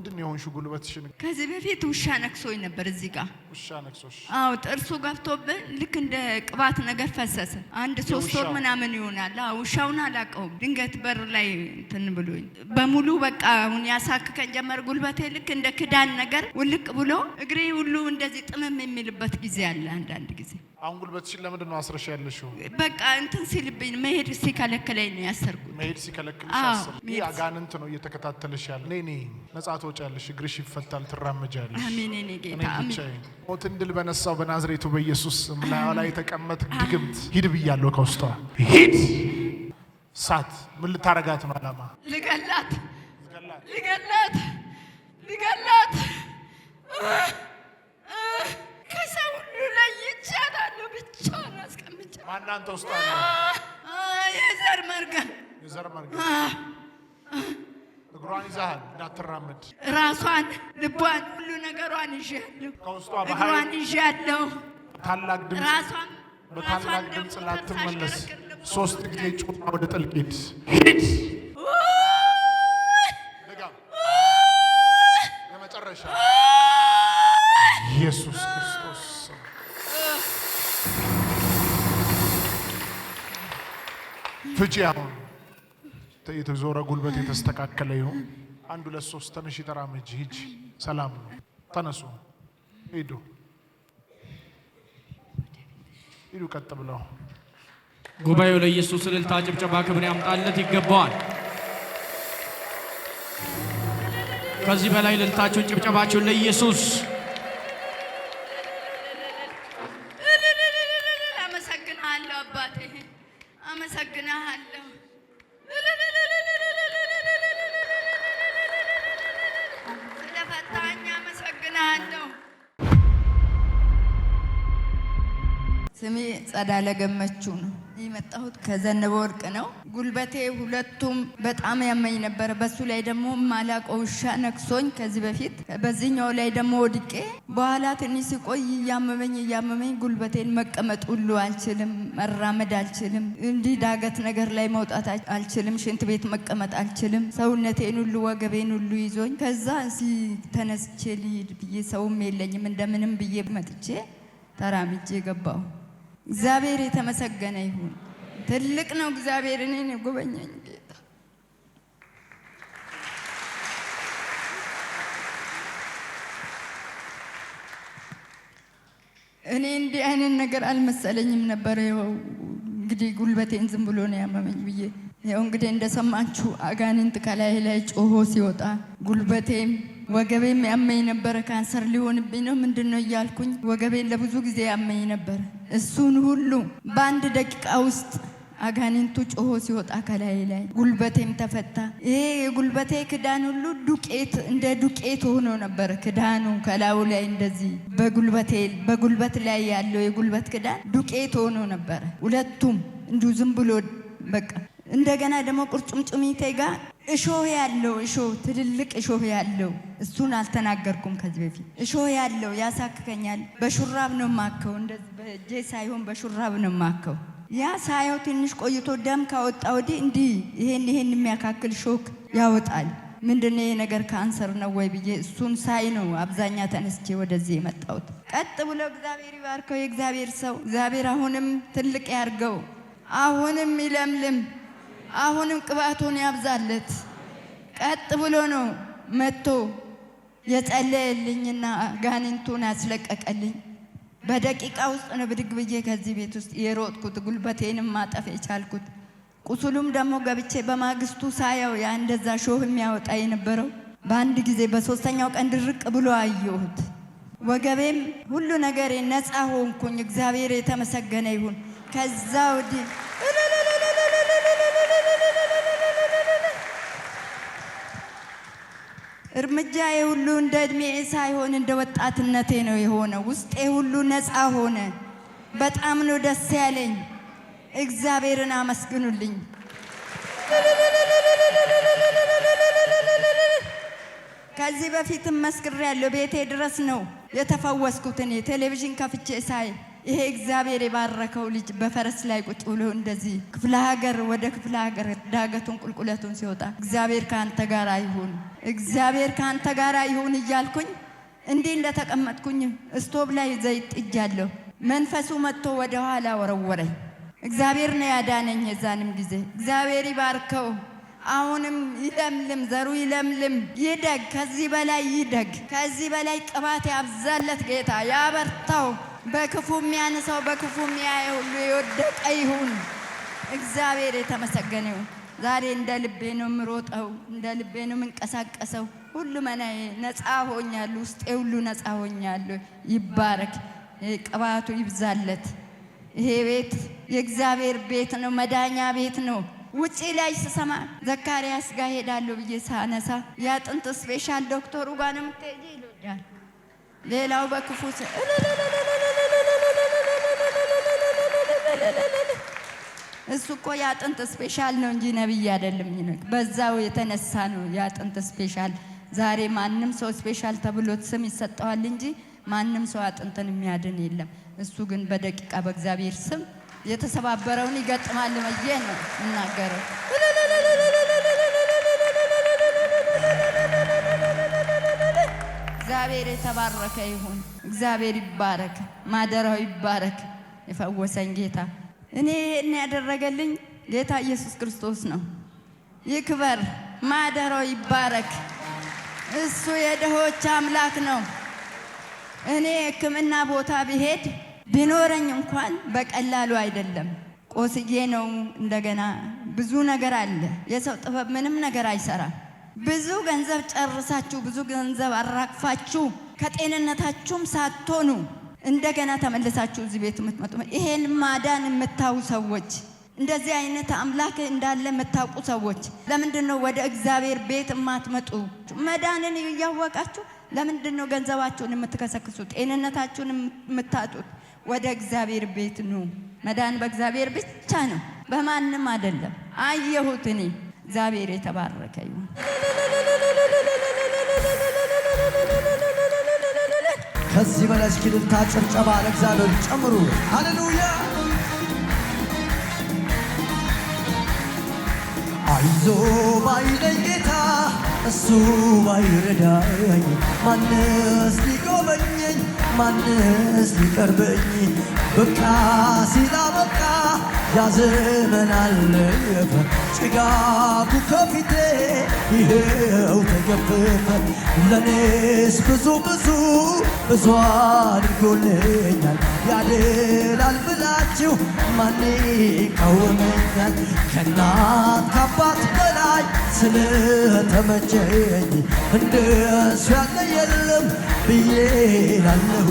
ምንድነው የሆንሽ ጉልበትሽን? ከዚህ በፊት ውሻ ነክሶኝ ነበር እዚህ ጋር። ውሻ ነክሶሽ? አዎ ጥርሱ ገብቶብን ልክ እንደ ቅባት ነገር ፈሰሰ። አንድ 3 ወር ምናምን ይሆናል። ውሻውን አላውቀውም። ድንገት በር ላይ እንትን ብሎኝ በሙሉ በቃ አሁን ያሳክከኝ ጀመር። ጉልበቴ ልክ እንደ ክዳን ነገር ውልቅ ብሎ እግሬ ሁሉ እንደዚህ ጥምም የሚልበት ጊዜ አለ አንዳንድ ጊዜ። አሁን ጉልበትሽን ለምንድን ነው አስረሽ ያለሽው? በቃ እንትን ሲልብኝ መሄድ ሲከለክለኝ ነው ያሰርኩት። መሄድ ሲከለክልሽ አሰርኩ። ይሄ አጋንንት ነው እየተከታተለሽ ያለ። ነይ ነፃ ትወጫለሽ፣ እግርሽ ይፈታል፣ ትራመጃለሽ። አሜን እኔ ጌታ አሜን። ሞትን ድል በነሳው በናዝሬቱ በኢየሱስ ስም ላይ የተቀመጥ ድግምት ሂድ ብያለሁ። ከውስጧ ሂድ። ሳት ምን ልታረጋት ነው? አላማ ልገላት። ከሰው ሁሉ ለይቻታለሁ። ብቻ ነው አስቀምጫ። ማን አንተ ውስጥ አለ? የዘር መርገም እግሯን ይዛሃል እንዳትራመድ። ራሷን፣ ልቧን፣ ሁሉ ነገሯን ይዣለሁ። ከውስጧ እግሯን ይዣለሁ። ታላቅ ድምፅ ራሷን በታላቅ ድምፅ ላትመለስ 3 ጊዜ ጩኸት ወደ ጥልቅ ሂድ። የመጨረሻ ኢየሱስ ክርስቶስ ፍቺ። አሁን የተዞረ ጉልበት የተስተካከለ ይሁን። 1 2 3 ተነሽ፣ ተራመጂ፣ ሂጂ። ሰላም ነው። ተነሱ፣ ሂዱ። ቀጥ ብለው ጉባኤው ለኢየሱስ እልልታ፣ ጭብጨባ፣ ክብር ያምጣለት ይገባዋል። ከዚህ በላይ እልልታችሁን ጭብጨባችሁን ለኢየሱስ። አመሰግናለሁ አባቴ፣ አመሰግናለሁ። ስለፈታኝ አመሰግናለሁ። ስሜ ጸዳለ ገመቹ ነው። የመጣሁት ከዘነበ ወርቅ ነው። ጉልበቴ ሁለቱም በጣም ያመኝ ነበር። በሱ ላይ ደግሞ ማላቆ ውሻ ነክሶኝ ከዚህ በፊት በዚህኛው ላይ ደግሞ ወድቄ በኋላ ትንሽ ሲቆይ እያመመኝ ጉልበቴን መቀመጥ ሁሉ አልችልም፣ መራመድ አልችልም፣ እንዲህ ዳገት ነገር ላይ መውጣት አልችልም፣ ሽንት ቤት መቀመጥ አልችልም። ሰውነቴን ሁሉ ወገቤን ሁሉ ይዞኝ ከዛ ተነስቼ ልሂድ ብዬ ሰውም የለኝም እንደምንም ብዬ መጥቼ ተራምጄ ገባሁ። እግዚአብሔር የተመሰገነ ይሁን። ትልቅ ነው እግዚአብሔር እኔን የጎበኘኝ ጌታ። እኔ እንዲህ አይነት ነገር አልመሰለኝም ነበር። እንግዲህ ጉልበቴን ዝም ብሎ ነው ያመመኝ ብዬ ያው እንግዲህ እንደሰማችሁ አጋንንት ከላይ ላይ ጮሆ ሲወጣ ጉልበቴም ወገቤም ያመኝ ነበር። ካንሰር ሊሆንብኝ ነው ምንድነው እያልኩኝ ወገቤን ለብዙ ጊዜ ያመኝ ነበር። እሱን ሁሉ በአንድ ደቂቃ ውስጥ አጋንንቱ ጮሆ ሲወጣ ከላይ ላይ ጉልበቴም ተፈታ። ይሄ የጉልበቴ ክዳን ሁሉ እንደ ዱቄት ሆኖ ነበር። ክዳኑ ከላዩ ላይ እንደዚህ በጉልበት ላይ ያለው የጉልበት ክዳን ዱቄት ሆኖ ነበር። ሁለቱም እንዲሁ ዝም ብሎ በቃ እንደገና ደግሞ ቁርጭምጭሚቴ ጋር እሾህ ትልልቅ እሾህ ያለው እሱን አልተናገርኩም ከዚህ በፊት። እሾህ ያለው ያሳክከኛል። በሹራብ ነው ማከው፣ እንደዚህ በእጄ ሳይሆን በሹራብ ነው ማከው። ያ ሳየው ትንሽ ቆይቶ ደም ካወጣ ወዲህ እንዲህ ይሄን የሚያካክል ሾክ ያወጣል። ምንድነው ይሄ ነገር ካንሰር ነው ወይ ብዬ እሱን ሳይ ነው አብዛኛ ተነስቼ ወደዚህ የመጣሁት። ቀጥ ብሎ እግዚአብሔር ይባርከው የእግዚአብሔር ሰው። እግዚአብሔር አሁንም ትልቅ ያርገው፣ አሁንም ይለምልም፣ አሁንም ቅባቱን ያብዛለት። ቀጥ ብሎ ነው መጥቶ የጸለየልኝና ጋንንቱን ያስለቀቀልኝ። በደቂቃ ውስጥ ነው ብድግ ብዬ ከዚህ ቤት ውስጥ የሮጥኩት፣ ጉልበቴንም ማጠፍ የቻልኩት። ቁስሉም ደግሞ ገብቼ በማግስቱ ሳያው ያ እንደዛ ሾህ የሚያወጣ የነበረው በአንድ ጊዜ በሶስተኛው ቀን ድርቅ ብሎ አየሁት። ወገቤም ሁሉ ነገር ነፃ ሆንኩኝ። እግዚአብሔር የተመሰገነ ይሁን። ከዛ ወዲህ እርምጃዬ ሁሉ እንደ እድሜ ሳይሆን እንደ ወጣትነቴ ነው የሆነው። ውስጤ ሁሉ ነፃ ሆነ። በጣም ነው ደስ ያለኝ። እግዚአብሔርን አመስግኑልኝ። ከዚህ በፊትም መስክሬያለሁ። ቤቴ ድረስ ነው የተፈወስኩት። እኔ ቴሌቪዥን ከፍቼ ሳይ ይሄ እግዚአብሔር የባረከው ልጅ በፈረስ ላይ ቁጭ ብሎ እንደዚህ ክፍለ ሀገር ወደ ክፍለ ሀገር ዳገቱን ቁልቁለቱን ሲወጣ እግዚአብሔር ካንተ ጋር ይሁን፣ እግዚአብሔር ካንተ ጋር ይሁን እያልኩኝ እንዲህ እንደተቀመጥኩኝ ስቶብ ላይ ዘይት ጥጃለሁ። መንፈሱ መጥቶ ወደ ኋላ ወረወረኝ። እግዚአብሔር ነው ያዳነኝ። የዛንም ጊዜ እግዚአብሔር ይባርከው። አሁንም ይለምልም፣ ዘሩ ይለምልም፣ ይደግ፣ ከዚህ በላይ ይደግ፣ ከዚህ በላይ ቅባት ያብዛለት ጌታ ያበርታው። በክፉ የሚያነሳው በክፉ የሚያየው ሁሉ የወደቀ ይሁን። እግዚአብሔር የተመሰገነ ይሁን። ዛሬ እንደ ልቤ ነው የምሮጠው፣ እንደ ልቤ ነው የምንቀሳቀሰው። ሁሉ መናዬ ነፃ ሆኛለሁ፣ ውስጤ ሁሉ ነፃ ሆኛለሁ። ይባረክ፣ ቅባቱ ይብዛለት። ይሄ ቤት የእግዚአብሔር ቤት ነው፣ መዳኛ ቤት ነው። ውጪ ላይ ስሰማ ዘካርያስ ጋር ሄዳለሁ ብዬ ሳነሳ ያጥንት ስፔሻል ዶክተሩ ጋር ነው የምትሄጂ ይሉኛል። ሌላው በክፉ እሱ እኮ ያጥንት ስፔሻል ነው እንጂ ነብይ አይደለም። በዛው የተነሳ ነው ያጥንት ስፔሻል። ዛሬ ማንም ሰው ስፔሻል ተብሎ ስም ይሰጠዋል እንጂ ማንም ሰው አጥንትን የሚያድን የለም። እሱ ግን በደቂቃ በእግዚአብሔር ስም የተሰባበረውን ይገጥማል ብዬ ነው እናገረው። እግዚአብሔር የተባረከ ይሁን። እግዚአብሔር ይባረክ፣ ማደራው ይባረክ። የፈወሰኝ ጌታ እኔ ያደረገልኝ ጌታ ኢየሱስ ክርስቶስ ነው። ይክበር፣ ማደራው ይባረክ። እሱ የድሆች አምላክ ነው። እኔ ሕክምና ቦታ ብሄድ ቢኖረኝ እንኳን በቀላሉ አይደለም። ቆስዬ ነው። እንደገና ብዙ ነገር አለ። የሰው ጥበብ ምንም ነገር አይሰራም። ብዙ ገንዘብ ጨርሳችሁ ብዙ ገንዘብ አራቅፋችሁ ከጤንነታችሁም ሳትሆኑ እንደገና ተመልሳችሁ እዚህ ቤት የምትመጡ ይሄን ማዳን የምታዩ ሰዎች፣ እንደዚህ አይነት አምላክ እንዳለ የምታውቁ ሰዎች ለምንድን ነው ወደ እግዚአብሔር ቤት የማትመጡ? መዳንን እያወቃችሁ ለምንድን ነው ገንዘባችሁን የምትከሰክሱት? ጤንነታችሁን የምታጡት? ወደ እግዚአብሔር ቤት ኑ። መዳን በእግዚአብሔር ብቻ ነው፣ በማንም አይደለም። አየሁት እኔ። እግዚአብሔር የተባረከ ይሁን። ከዚህ በላይ እስኪ እልልታ ጭብጨባ ለእግዚአብሔር ጨምሩ። ሃሌሉያ። አይዞ ባይለኝ ጌታ እሱ ባይረዳኝ ማንስ ሊጎበኘኝ ማንስ ሊቀርበኝ? በቃ ሲላበቃ ያዘመን አለፈ፣ ጭጋጉ ከፊቴ ይሄው ተገፈፈ። ለኔስ ብዙ አድርጎልኛል። ያድላል ብላችሁ ማን ይቃወመኛል? ከእናት ከአባት በላይ ስለተመቸኝ እንደሱ ያለ የለም ብዬ ላለሁ